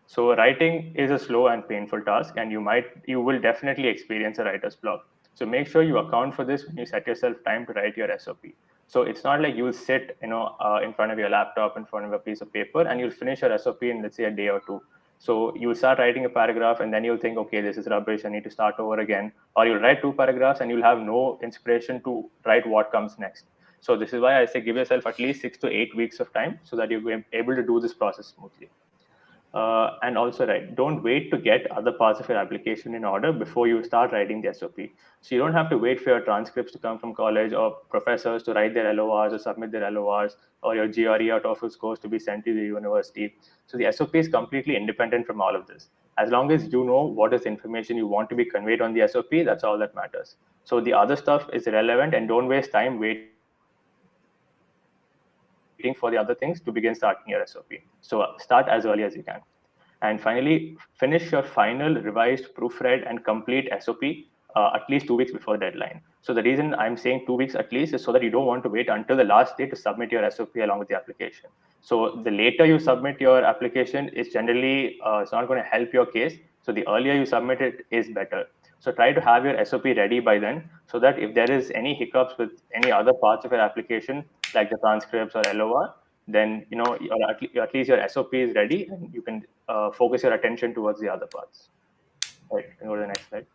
Speaker 6: So writing is a slow and painful task, and you will definitely experience a writer's block. So make sure you account for this when you set yourself time to write your SOP. So it's not like you'll sit, in front of your laptop, in front of a piece of paper, and you'll finish your SOP in, let's say, a day or two. So you'll start writing a paragraph, and then you'll think, okay, this is rubbish, I need to start over again. Or you'll write 2 paragraphs, and you'll have no inspiration to write what comes next. So this is why I say give yourself at least 6 to 8 weeks of time so that you're able to do this process smoothly. And also, don't wait to get other parts of your application in order before you start writing the SOP. So you don't have to wait for your transcripts to come from college or professors to write their LORs or submit their LORs, or your GRE or TOEFL scores to be sent to the university. So the SOP is completely independent from all of this. As long as you know what is the information you want to be conveyed on the SOP, that's all that matters. So the other stuff is irrelevant, and don't waste time waiting for the other things to begin starting your SOP. So start as early as you can. And finally, finish your final revised, proofread, and complete SOP at least 2 weeks before deadline. So the reason I'm saying 2 weeks at least is so that you don't want to wait until the last day to submit your SOP along with the application. So the later you submit your application is generally, it's not going to help your case. So the earlier you submit it is better. So try to have your SOP ready by then, so that if there is any hiccups with any other parts of your application, like the transcripts or LOR, then at least your SOP is ready, and you can focus your attention towards the other parts. Right, can go to the next slide.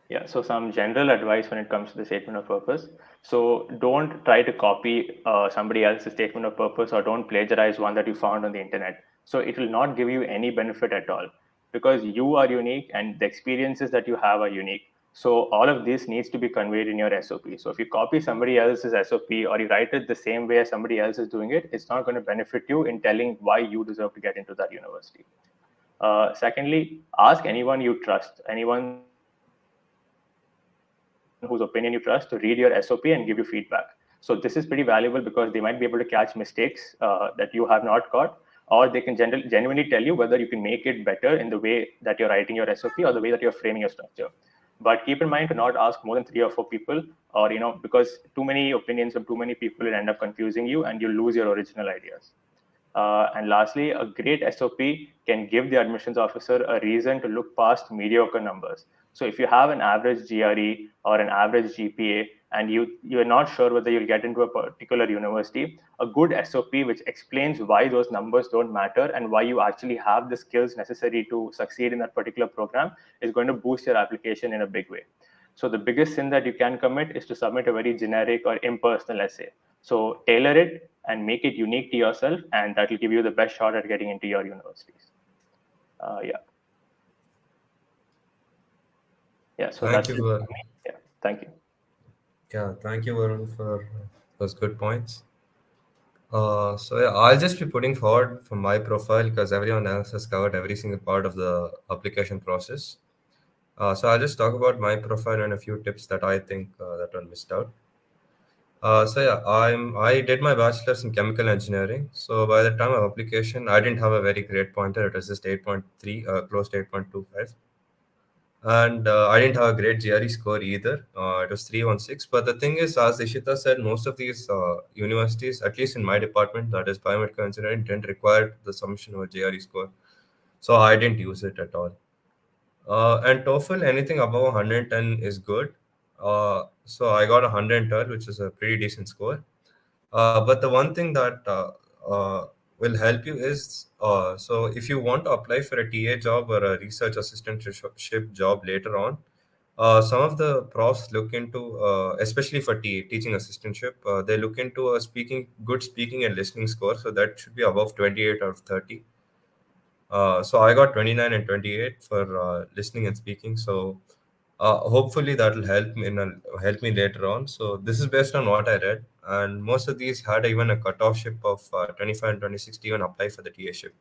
Speaker 6: Yeah, so some general advice when it comes to the statement of purpose. So don't try to copy somebody else's statement of purpose, or don't plagiarize one that you found on the internet. So it will not give you any benefit at all, because you are unique and the experiences that you have are unique. So all of this needs to be conveyed in your SOP. So if you copy somebody else's SOP, or you write it the same way as somebody else is doing it, it's not going to benefit you in telling why you deserve to get into that university. Secondly, ask anyone you trust, anyone whose opinion you trust, to read your SOP and give you feedback. So this is pretty valuable because they might be able to catch mistakes that you have not caught, or they can genuinely tell you whether you can make it better in the way that you're writing your SOP or the way that you're framing your structure. But keep in mind to not ask more than 3 or 4 people, or because too many opinions from too many people will end up confusing you and you'll lose your original ideas. And lastly, a great SOP can give the admissions officer a reason to look past mediocre numbers. So if you have an average GRE or an average GPA, and you're not sure whether you'll get into a particular university, a good SOP which explains why those numbers don't matter and why you actually have the skills necessary to succeed in that particular program is going to boost your application in a big way. So the biggest sin that you can commit is to submit a very generic or impersonal essay. So tailor it and make it unique to yourself, and that will give you the best shot at getting into your universities. Yeah, so
Speaker 4: Thank
Speaker 6: that's
Speaker 4: you,
Speaker 6: it. Yeah, thank you.
Speaker 4: Yeah, thank you, Varun, for those good points. So yeah, I'll just be putting forward from my profile because everyone else has covered every single part of the application process. So I'll just talk about my profile and a few tips that I think that are missed out. So yeah, I did my bachelor's in chemical engineering. So by the time of application, I didn't have a very great pointer. It was just 8.3, close to 8.25. And I didn't have a great GRE score either. It was 316. But the thing is, as Ishita said, most of these universities, at least in my department, that is biomedical engineering, didn't require the submission of a GRE score. So I didn't use it at all. And TOEFL, anything above 110 is good. So I got 112, which is a pretty decent score. But the one thing that will help you is so if you want to apply for a TA job or a research assistantship job later on, some of the profs look into, especially for teaching assistantship, they look into a good speaking and listening score. So that should be above 28 out of 30. So I got 29 and 28 for listening and speaking. So hopefully that will help me later on. So this is based on what I read, and most of these had even a cutoff ship of 25 and 26 to even apply for the TA ship.